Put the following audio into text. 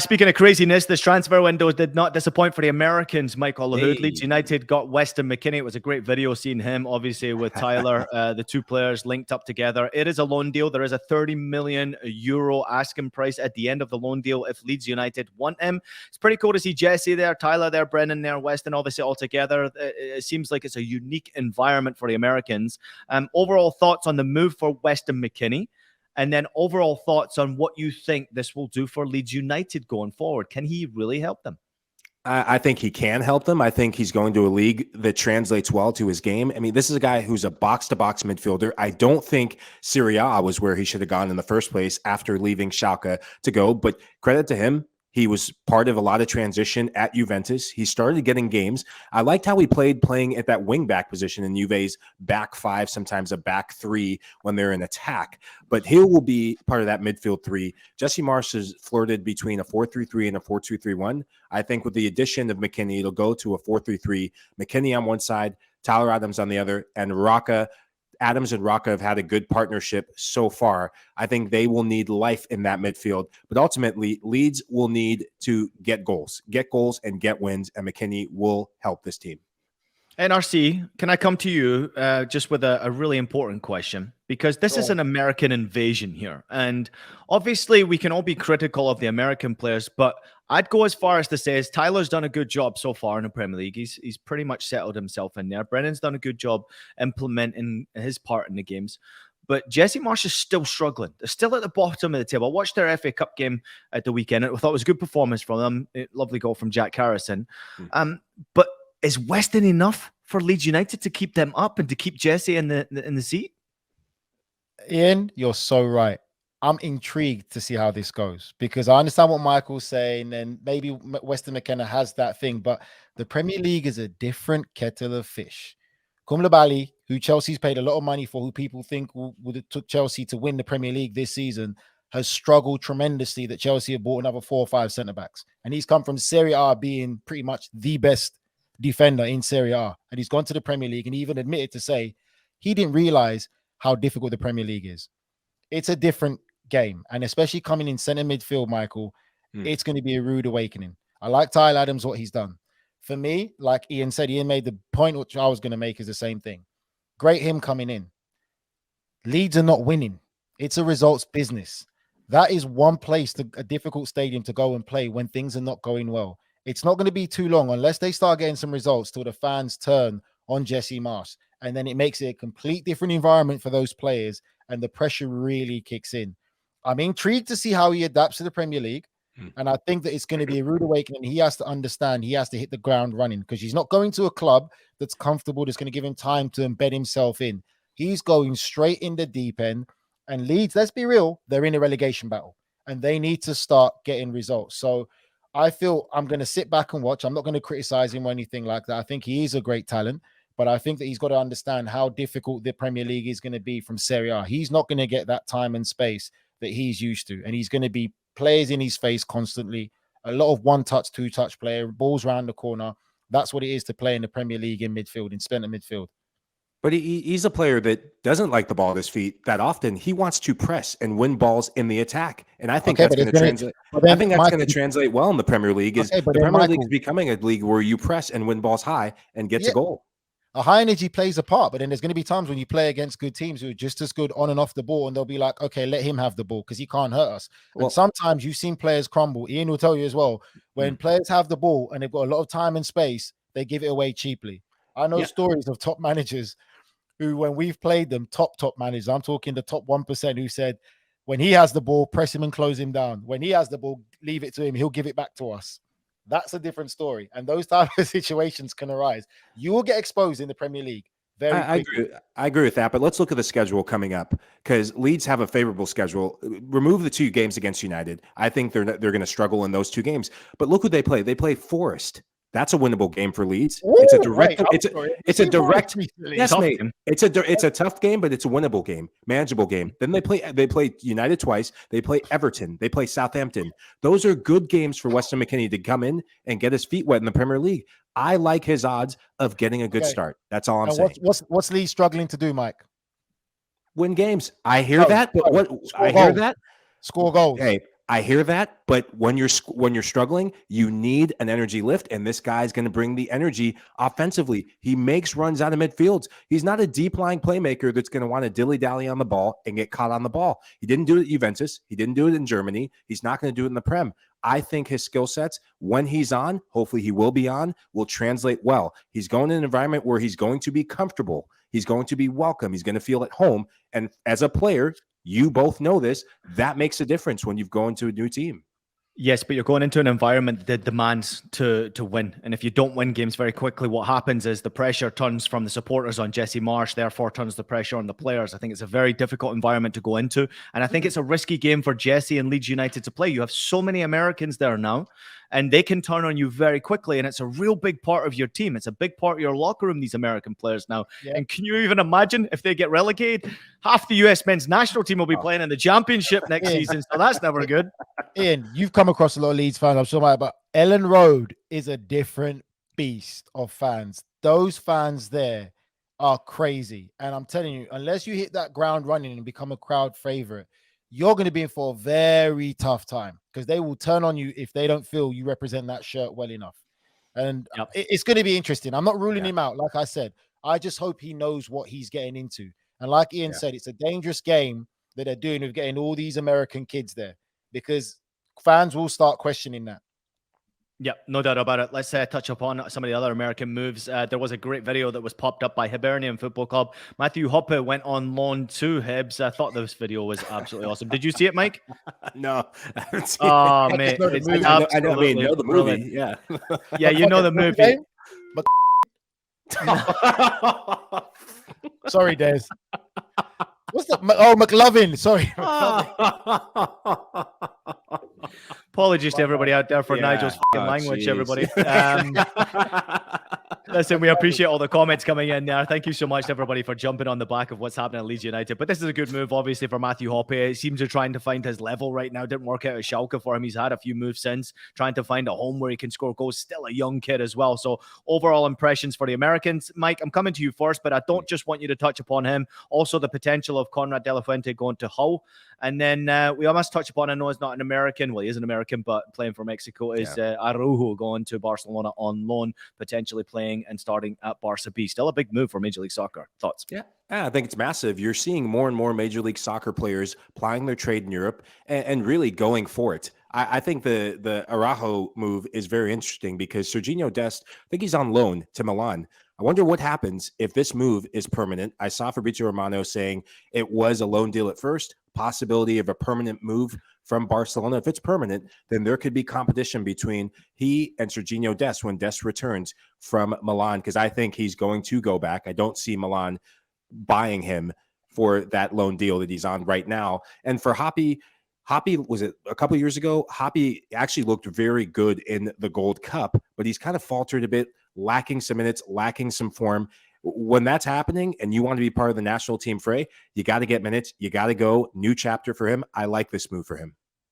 Speaking of craziness, this transfer window did not disappoint for the Americans. Michael Lahoud, Hey. Leeds United got Weston McKennie. It was a great video seeing him, obviously, with Tyler, the two players linked up together. It is a loan deal. There is a 30 million euro asking price at the end of the loan deal if Leeds United want him. It's pretty cool to see Jesse there, Tyler there, Brennan there, Weston, obviously, all together. It seems like it's a unique environment for the Americans. Overall thoughts on the move for Weston McKennie? And then overall thoughts on what you think this will do for Leeds United going forward. Can he really help them? I think he can help them. I think he's going to a league that translates well to his game. I mean, this is a guy who's a box-to-box midfielder. I don't think Serie A was where he should have gone in the first place after leaving Schalke to go, but credit to him. He was part of a lot of transition at Juventus. He started getting games. I liked how he playing at that wing back position in Juve's back five, sometimes a back three when they're in attack. But he will be part of that midfield three. Jesse Marsch has flirted between a 4-3-3 and a 4-2-3-1. I think with the addition of McKennie, it'll go to a 4-3-3. McKennie on one side, Tyler Adams on the other, and Adams and Rocca have had a good partnership so far. I think they will need life in that midfield, but ultimately Leeds will need to get goals and get wins, and McKennie will help this team. NRC, can I come to you just with a really important question? Because this is an American invasion here. And obviously we can all be critical of the American players, but I'd go as far as to say Tyler's done a good job so far in the Premier League. He's pretty much settled himself in there. Brennan's done a good job implementing his part in the games. But Jesse Marsch is still struggling. They're still at the bottom of the table. I watched their FA Cup game at the weekend. I thought it was a good performance from them. Lovely goal from Jack Harrison. But is Weston enough for Leeds United to keep them up and to keep Jesse in the seat? Ian, you're so right. I'm intrigued to see how this goes because I understand what Michael's saying, and maybe Weston McKennie has that thing, but the Premier League is a different kettle of fish. Koulibaly, who Chelsea's paid a lot of money for, who people think would have took Chelsea to win the Premier League this season, has struggled tremendously that Chelsea have bought another 4 or 5 centre-backs. And he's come from Serie A being pretty much the best defender in Serie A. And he's gone to the Premier League and he even admitted to say he didn't realize how difficult the Premier League is. It's a different game. And especially coming in centre midfield, Michael, it's going to be a rude awakening. I like Tyler Adams, what he's done. For me, like Ian said, Ian made the point which I was going to make is the same thing. Great him coming in. Leeds are not winning. It's a results business. That is one place, a difficult stadium to go and play when things are not going well. It's not going to be too long unless they start getting some results till the fans turn on Jesse Marsch. And then it makes it a complete different environment for those players and the pressure really kicks in. I'm intrigued to see how he adapts to the Premier League. And I think that it's going to be a rude awakening. He has to understand he has to hit the ground running because he's not going to a club that's comfortable, that's going to give him time to embed himself in. He's going straight in the deep end. And Leeds, let's be real, they're in a relegation battle and they need to start getting results. So I feel I'm going to sit back and watch. I'm not going to criticize him or anything like that. I think he is a great talent, but I think that he's got to understand how difficult the Premier League is going to be from Serie A. He's not going to get that time and space that he's used to. And he's going to be players in his face constantly. A lot of one-touch, two-touch player, balls around the corner. That's what it is to play in the Premier League in midfield, in centre midfield. But he's a player that doesn't like the ball at his feet that often. He wants to press and win balls in the attack. And I think that's going to translate. I think that's going to translate well in the Premier League. The Premier League is becoming a league where you press and win balls high and gets a goal. A high energy plays a part, but then there's going to be times when you play against good teams who are just as good on and off the ball, and they'll be like, okay, let him have the ball because he can't hurt us. Well, and sometimes you've seen players crumble. Ian will tell you as well, when players have the ball and they've got a lot of time and space, they give it away cheaply. I know stories of top managers who, when we've played them, top managers, I'm talking the top 1%, who said, when he has the ball, press him and close him down. When he has the ball, leave it to him. He'll give it back to us. That's a different story. And those type of situations can arise. You will get exposed in the Premier League. I agree with that, but let's look at the schedule coming up because Leeds have a favorable schedule. Remove the 2 games against United. I think they're going to struggle in those 2 games. But look who they play. They play Forest. That's a winnable game for Leeds. It's a direct. Yes, mate. It's a tough game, but it's a winnable game, manageable game. Then they play United twice. They play Everton. They play Southampton. Those are good games for Weston McKennie to come in and get his feet wet in the Premier League. I like his odds of getting a good start. That's all I'm saying. What's Leeds struggling to do, Mike? Win games. I hear that, but what I hear that. Score goals. Hey, I hear that, but when you're struggling, you need an energy lift, and this guy's going to bring the energy offensively. He makes runs out of midfields. He's not a deep lying playmaker that's going to want to dilly dally on the ball and get caught on the ball. He didn't do it at Juventus. He didn't do it in Germany. He's not going to do it in the Prem. I think his skill sets, when he's on, hopefully he will be on, will translate well. He's going in an environment where he's going to be comfortable. He's going to be welcome. He's going to feel at home. And as a player, you both know this, that makes a difference when you've gone to a new team. Yes, but you're going into an environment that demands to win. And if you don't win games very quickly, what happens is the pressure turns from the supporters on Jesse Marsch, therefore turns the pressure on the players. I think it's a very difficult environment to go into. And I think it's a risky game for Jesse and Leeds United to play. You have so many Americans there now, and they can turn on you very quickly. And it's a real big part of your team. It's a big part of your locker room, these American players now. Yeah. And can you even imagine if they get relegated? Half the US men's national team will be playing in the championship next season. So that's never good. Ian, you've come across a lot of Leeds fans, I'm sure, but Elland Road is a different beast of fans. Those fans there are crazy. And I'm telling you, unless you hit that ground running and become a crowd favorite, you're going to be in for a very tough time, because they will turn on you if they don't feel you represent that shirt well enough. And it's going to be interesting. I'm not ruling him out. Like I said, I just hope he knows what he's getting into. And like Ian said, it's a dangerous game that they're doing with getting all these American kids there, because fans will start questioning that. Yeah, no doubt about it. Let's touch upon some of the other American moves. There was a great video that was popped up by Hibernian Football Club. Matthew Hoppe went on loan to Hibs. I thought this video was absolutely awesome. Did you see it, Mike? No, I haven't seen it. Oh, mate. It's I know the movie. Yeah. Yeah, you know the movie. Sorry, Des. What's that? Oh, McLovin. Sorry. Apologies to everybody out there for Nigel's language, everybody. Listen, we appreciate all the comments coming in there. Thank you so much to everybody for jumping on the back of what's happening at Leeds United. But this is a good move, obviously, for Matthew Hoppe. He seems to be trying to find his level right now. Didn't work out at Schalke for him. He's had a few moves since, trying to find a home where he can score goals. Still a young kid as well. So overall impressions for the Americans. Mike, I'm coming to you first, but I don't just want you to touch upon him. Also the potential of Conrad De La Fuente going to Hull. And then we must touch upon, I know he's not an American. Well, he is an American, but playing for Mexico is Araujo going to Barcelona on loan, potentially playing and starting at Barca B. Still a big move for Major League Soccer. Thoughts? Yeah, I think it's massive. You're seeing more and more Major League Soccer players plying their trade in Europe and really going for it. I think the Araujo move is very interesting because Serginho Dest, I think he's on loan to Milan. I wonder what happens if this move is permanent. I saw Fabrizio Romano saying it was a loan deal at first, possibility of a permanent move from Barcelona. If it's permanent, then there could be competition between he and Serginho Dest when Dest returns from Milan, because I think he's going to go back. I don't see Milan buying him for that loan deal that he's on right now. And for Hoppe, was it a couple of years ago? Hoppe actually looked very good in the Gold Cup, but he's kind of faltered a bit, lacking some minutes, lacking some form. When that's happening and you want to be part of the national team fray, you got to get minutes. You got to go. New chapter for him. I like this move for him.